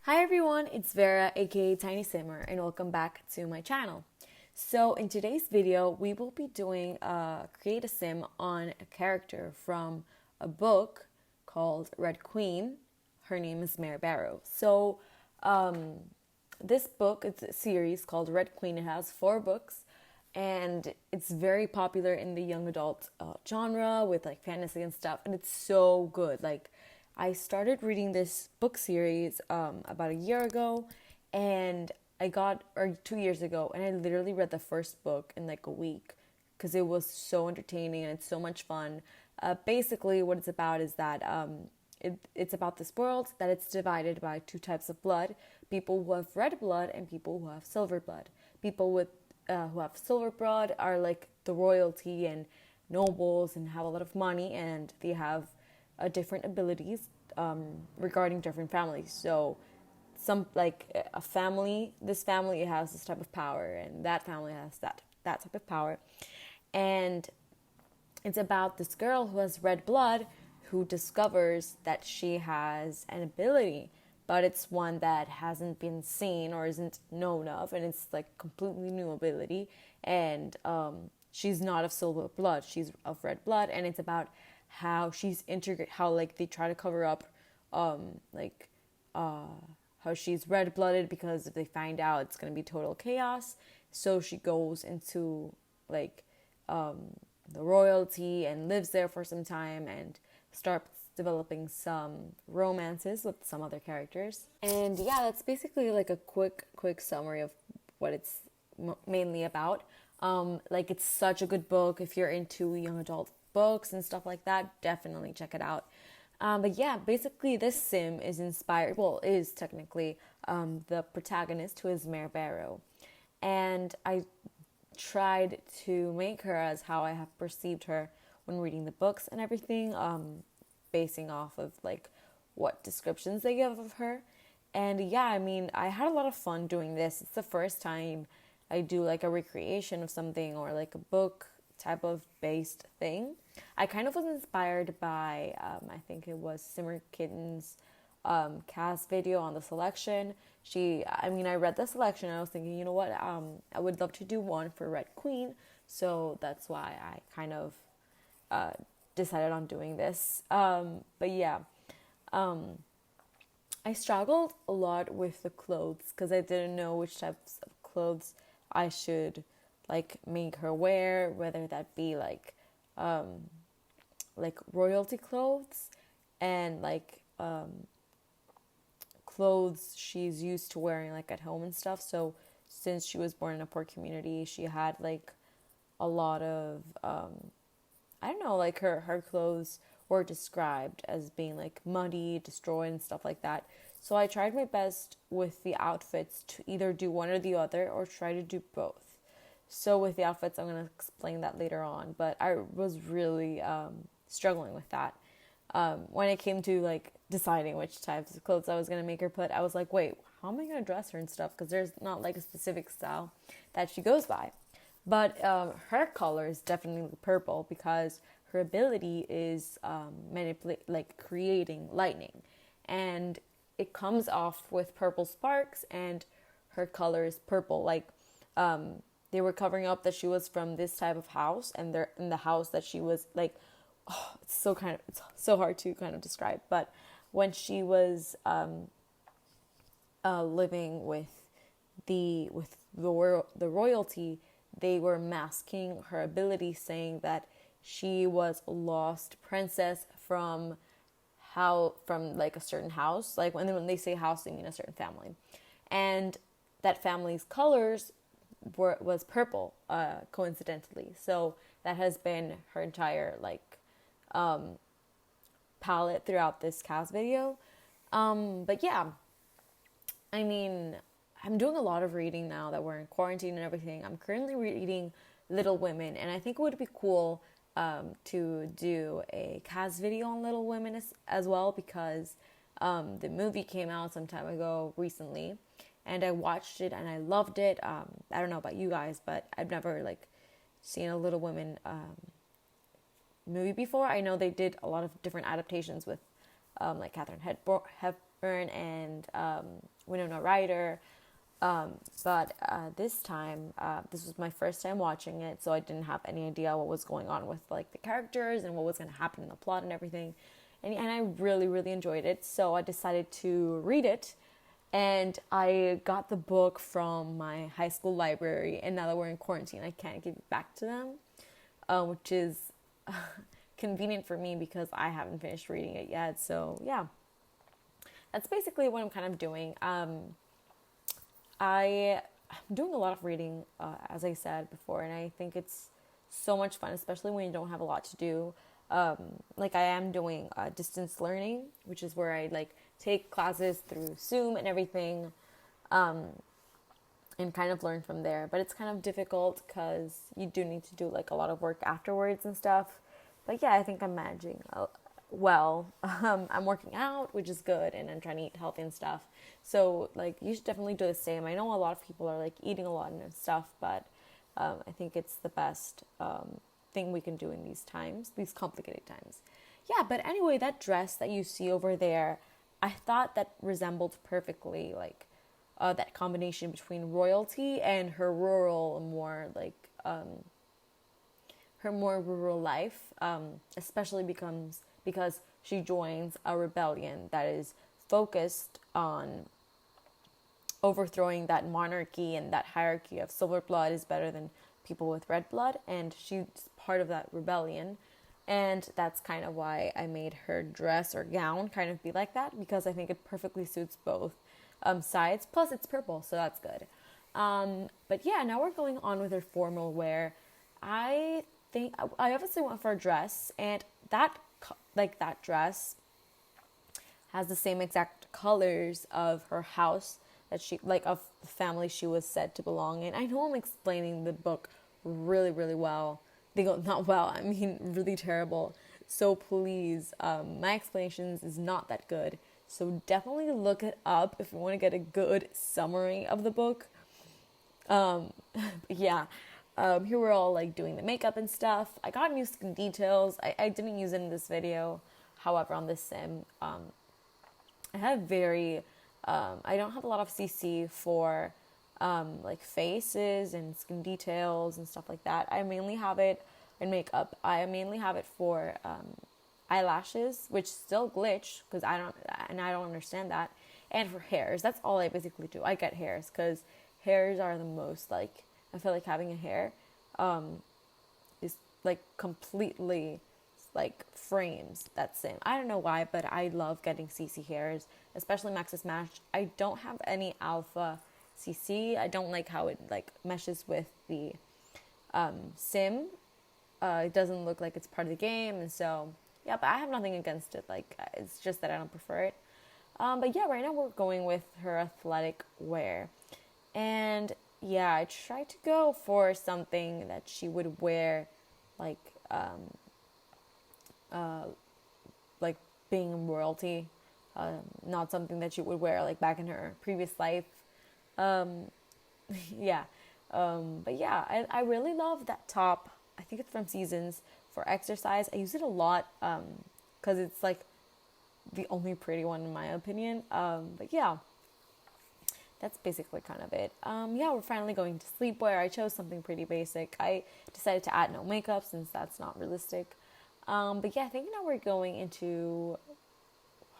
Hi everyone, it's Vera aka Tiny Simmer and welcome back to my channel. So in today's video we will be doing a create a sim on a character from a book called Red Queen. Her name is Mare Barrow. So this book, it's a series called Red Queen. It has 4 books and it's very popular in the young adult genre with like fantasy and stuff, and it's so good. Like, I started reading this book series about a year ago, and or 2 years ago, and I literally read the first book in like a week because it was so entertaining and it's so much fun. Basically, what it's about is that it's about this world that it's divided by 2 types of blood: people who have red blood and people who have silver blood. People who have silver blood are like the royalty and nobles and have a lot of money, and they have different abilities regarding different families. So some, like a family, this family has this type of power, and that family has that type of power. And it's about this girl who has red blood who discovers that she has an ability, but it's one that hasn't been seen or isn't known of, and it's like completely new ability. And she's not of silver blood, she's of red blood, and it's about how she's how like they try to cover up like how she's red blooded, because if they find out it's gonna be total chaos. So she goes into like the royalty and lives there for some time and starts developing some romances with some other characters. And yeah, that's basically like a quick summary of what it's mainly about. Like, it's such a good book. If you're into young adult books and stuff like that, definitely check it out. But yeah, basically this sim is inspired, well, is technically the protagonist, who is Mare Barrow. And I tried to make her as how I have perceived her when reading the books and everything, basing off of like what descriptions they give of her. And yeah, I mean, I had a lot of fun doing this. It's the first time I do like a recreation of something, or like a book type of based thing. I kind of was inspired by, I think it was Simmer Kitten's CAS video on the selection. I read the selection and I was thinking, you know what, I would love to do one for Red Queen. So that's why I kind of decided on doing this. But yeah, I struggled a lot with the clothes because I didn't know which types of clothes I should like make her wear, whether that be like royalty clothes and like clothes she's used to wearing like at home and stuff. So since she was born in a poor community, she had like a lot of I don't know, like her clothes were described as being like muddy, destroyed, and stuff like that. So I tried my best with the outfits to either do one or the other, or try to do both. So with the outfits, I'm going to explain that later on, but I was really struggling with that. When it came to like deciding which types of clothes I was going to make her put, I was like, wait, how am I going to dress her and stuff? Because there's not like a specific style that she goes by. But her color is definitely purple, because her ability is creating lightning, and it comes off with purple sparks, and her color is purple. Like, they were covering up that she was from this type of house, and they're in the house that she was like, oh, it's so hard to kind of describe. But when she was living with the royalty, they were masking her ability, saying that she was a lost princess from like a certain house. Like, when they say house, they mean a certain family, and that family's colors was purple, coincidentally. So that has been her entire like palette throughout this CAS video. But yeah, I mean, I'm doing a lot of reading now that we're in quarantine and everything. I'm currently reading Little Women, and I think it would be cool to do a CAS video on Little Women as well, because the movie came out some time ago recently, and I watched it and I loved it. I don't know about you guys, but I've never like seen a Little Women movie before. I know they did a lot of different adaptations with like Catherine and Winona Ryder. But this time, this was my first time watching it, so I didn't have any idea what was going on with like the characters and what was going to happen in the plot and everything. And I really, really enjoyed it, so I decided to read it. And I got the book from my high school library, and now that we're in quarantine, I can't give it back to them, which is convenient for me because I haven't finished reading it yet. So yeah, that's basically what I'm kind of doing. I'm doing a lot of reading, as I said before, and I think it's so much fun, especially when you don't have a lot to do. Like I am doing distance learning, which is where I like take classes through Zoom and everything, and kind of learn from there. But it's kind of difficult because you do need to do like a lot of work afterwards and stuff. But yeah, I think I'm managing well. I'm working out, which is good, and I'm trying to eat healthy and stuff. So like you should definitely do the same. I know a lot of people are like eating a lot and stuff, but I think it's the best thing we can do in these times, these complicated times. Yeah, but anyway, that dress that you see over there, I thought that resembled perfectly like that combination between royalty and her rural, more like her more rural life, especially because she joins a rebellion that is focused on overthrowing that monarchy and that hierarchy of silver blood is better than people with red blood, and she's part of that rebellion. And that's kind of why I made her dress or gown kind of be like that, because I think it perfectly suits both sides. Plus it's purple, so that's good. But yeah, now we're going on with her formal wear. I think I obviously went for a dress, and that dress has the same exact colors of her house that she, like, of the family she was said to belong in. I know I'm explaining the book really, really well. They go, not well, I mean really terrible. So please, my explanations is not that good. So definitely look it up if you want to get a good summary of the book. Yeah. Here we're all like doing the makeup and stuff. I got new skin details. I didn't use it in this video. However, on this sim, I have I don't have a lot of CC for like faces and skin details and stuff like that. I mainly have it in makeup. I mainly have it for eyelashes, which still glitch because I don't understand that. And for hairs, that's all I basically do. I get hairs because hairs are the most like, I feel like having a hair is like completely like frames that sim. I don't know why, but I love getting CC hairs, especially Maxis Match. I don't have any alpha CC. I don't like how it like meshes with the sim. It doesn't look like it's part of the game, and so yeah, but I have nothing against it. Like it's just that I don't prefer it. But yeah, right now we're going with her athletic wear, and yeah, I tried to go for something that she would wear, like like being royalty, not something that she would wear like back in her previous life. Yeah, but yeah, I really love that top. I think it's from Seasons for exercise. I use it a lot because it's like the only pretty one in my opinion. But yeah, that's basically kind of it. Yeah, we're finally going to sleepwear. I chose something pretty basic. I decided to add no makeup since that's not realistic. But yeah, I think now we're going into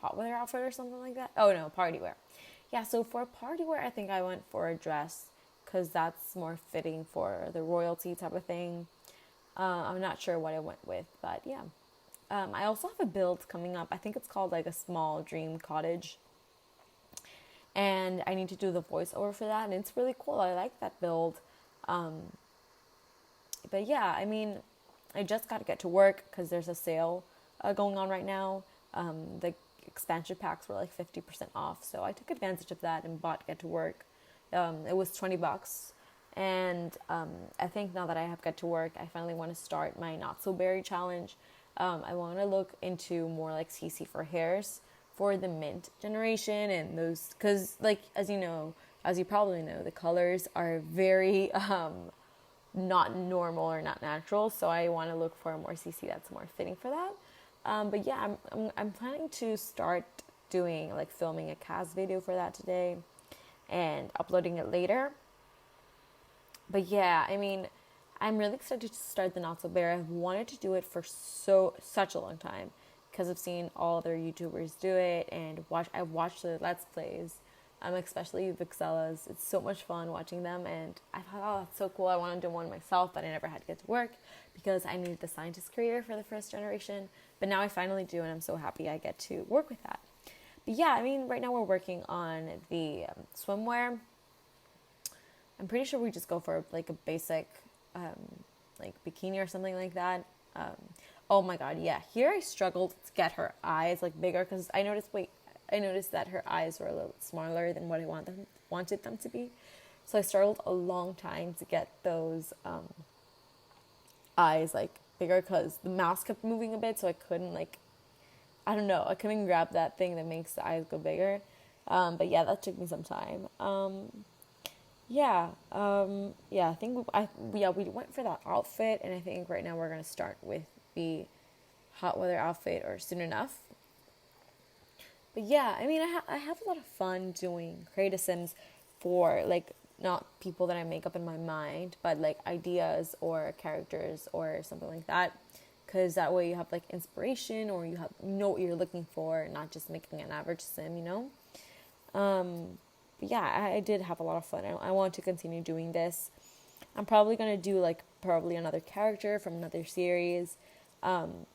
hot weather outfit or something like that. Oh no, party wear. Yeah, so for party wear, I think I went for a dress because that's more fitting for the royalty type of thing. I'm not sure what I went with, but yeah. I also have a build coming up. I think it's called like a small dream cottage. And I need to do the voiceover for that, and it's really cool. I like that build. But yeah, I mean, I just got to get to work because there's a sale going on right now. The expansion packs were like 50% off, so I took advantage of that and bought Get to Work. It was $20, and I think now that I have Get to Work, I finally want to start my Not So Berry challenge. I want to look into more like CC for hairs for the mint generation and those, because like as you probably know, the colors are very not normal or not natural, so I want to look for a more CC that's more fitting for that. But yeah, I'm planning to start doing like filming a CAS video for that today and uploading it later. But yeah, I mean, I'm really excited to start the Not So Bare. I've wanted to do it for such a long time because I've seen all other YouTubers do it and I've watched the Let's Plays, especially Vixella's. It's so much fun watching them, and I thought, oh, that's so cool. I want to do one myself, but I never had to get to work because I needed the scientist creator for the first generation. But now I finally do, and I'm so happy I get to work with that. But yeah, I mean, right now we're working on the swimwear. I'm pretty sure we just go for like a basic like bikini or something like that. Oh my god, yeah. Here I struggled to get her eyes like bigger because I noticed that her eyes were a little smaller than what I wanted them to be. So I struggled a long time to get those eyes like bigger because the mouse kept moving a bit, so I couldn't I couldn't grab that thing that makes the eyes go bigger. But yeah, that took me some time. I think we went for that outfit, and I think right now we're gonna start with the hot weather outfit or soon enough. But yeah, I mean, I have a lot of fun doing creative sims for like not people that I make up in my mind, but like ideas or characters or something like that. Because that way you have like inspiration, or you know what you're looking for, not just making an average sim, you know. But yeah, I did have a lot of fun. I want to continue doing this. I'm probably going to do probably another character from another series. I'm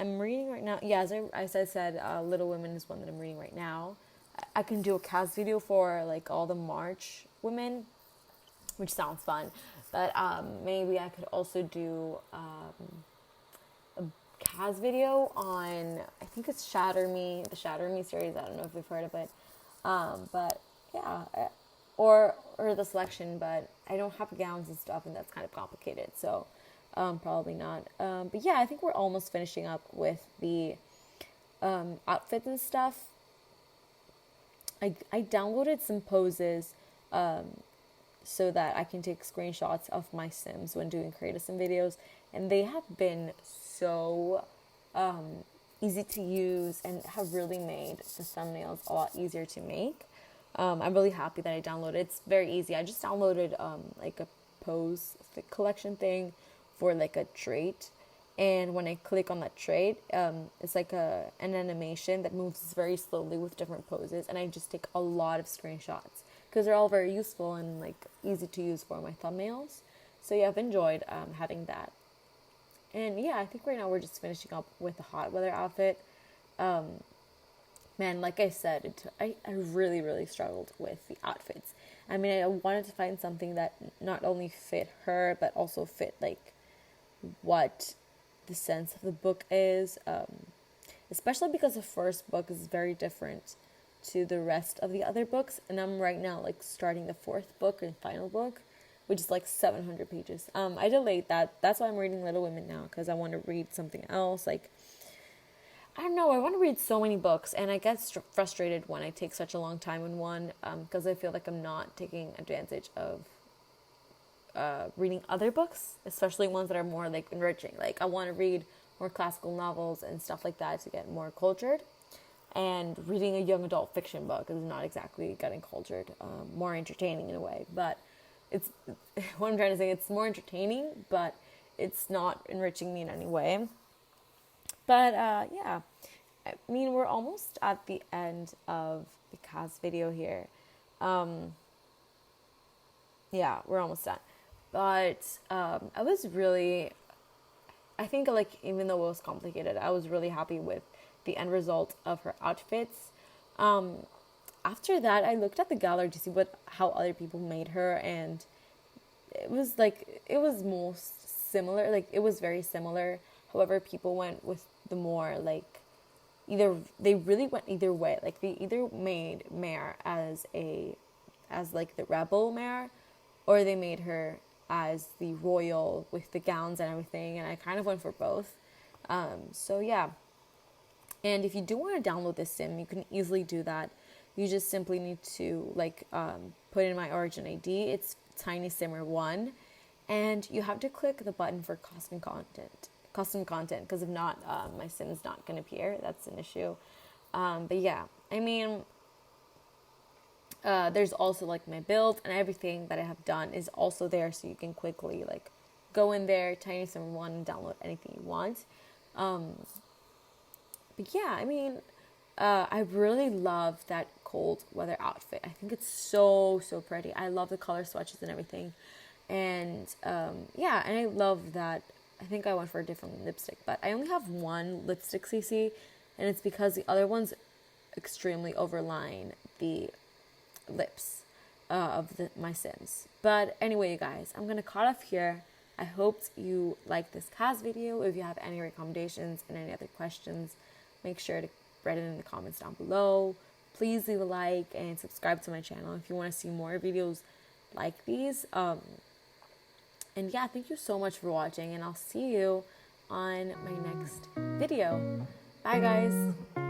reading right now. Yeah, as I said, Little Women is one that I'm reading right now. I can do a CAS video for like all the March women, which sounds fun. But maybe I could also do a CAS video on, I think it's Shatter Me, the Shatter Me series. I don't know if you've heard of it. But yeah, or the selection, but I don't have gowns and stuff, and that's kind of complicated, so probably not. But yeah, I think we're almost finishing up with the outfits and stuff. I downloaded some poses so that I can take screenshots of my sims when doing creative sim videos, and they have been so easy to use and have really made the thumbnails a lot easier to make. I'm really happy that I downloaded it. It's very easy. I just downloaded like a pose collection thing for like a trait, and when I click on that trait, it's like an animation that moves very slowly with different poses, and I just take a lot of screenshots because they're all very useful and like easy to use for my thumbnails. So yeah, I've enjoyed having that. And yeah, I think right now we're just finishing up with the hot weather outfit. Man, like I said, I really, really struggled with the outfits. I mean, I wanted to find something that not only fit her, but also fit like what the sense of the book is. Especially because the first book is very different to the rest of the other books. And I'm right now like starting the fourth book and final book, which is like 700 pages. I delayed that. That's why I'm reading Little Women now, because I want to read something else. Like, I don't know, I want to read so many books, and I get frustrated when I take such a long time in one, because I feel like I'm not taking advantage of reading other books, especially ones that are more like enriching. Like, I want to read more classical novels and stuff like that to get more cultured. And reading a young adult fiction book is not exactly getting cultured, more entertaining in a way. But it's what I'm trying to say. It's more entertaining, but it's not enriching me in any way. But yeah, I mean, we're almost at the end of the CAS video here. Yeah, we're almost done. But I was really, I think like even though it was complicated, I was really happy with the end result of her outfits. After that, I looked at the gallery to see how other people made her, and it was most similar. Like, it was very similar. However, people went with the more like, they really went either way. Like, they either made Mare as like the rebel Mare, or they made her as the royal with the gowns and everything. And I kind of went for both. So yeah. And if you do want to download this sim, you can easily do that. You just simply need to put in my OriginID. It's TinySimmer1, and you have to click the button for custom content. Because if not, my sim's not going to appear. That's an issue. But yeah, I mean, there's also like my build and everything that I have done is also there, so you can quickly like go in there, Tiny Sim 1, and download anything you want. But yeah, I mean, I really love that cold weather outfit. I think it's so pretty. I love the color swatches and everything, and yeah, and I love that. I think I went for a different lipstick, but I only have one lipstick CC, and it's because the other ones extremely overline the lips of my Sims. But anyway, you guys, I'm gonna cut off here. I hope you like this CAS video. If you have any recommendations and any other questions, make sure to write it in the comments down below. Please leave a like and subscribe to my channel if you want to see more videos like these. And yeah, thank you so much for watching, and I'll see you on my next video. Bye, guys.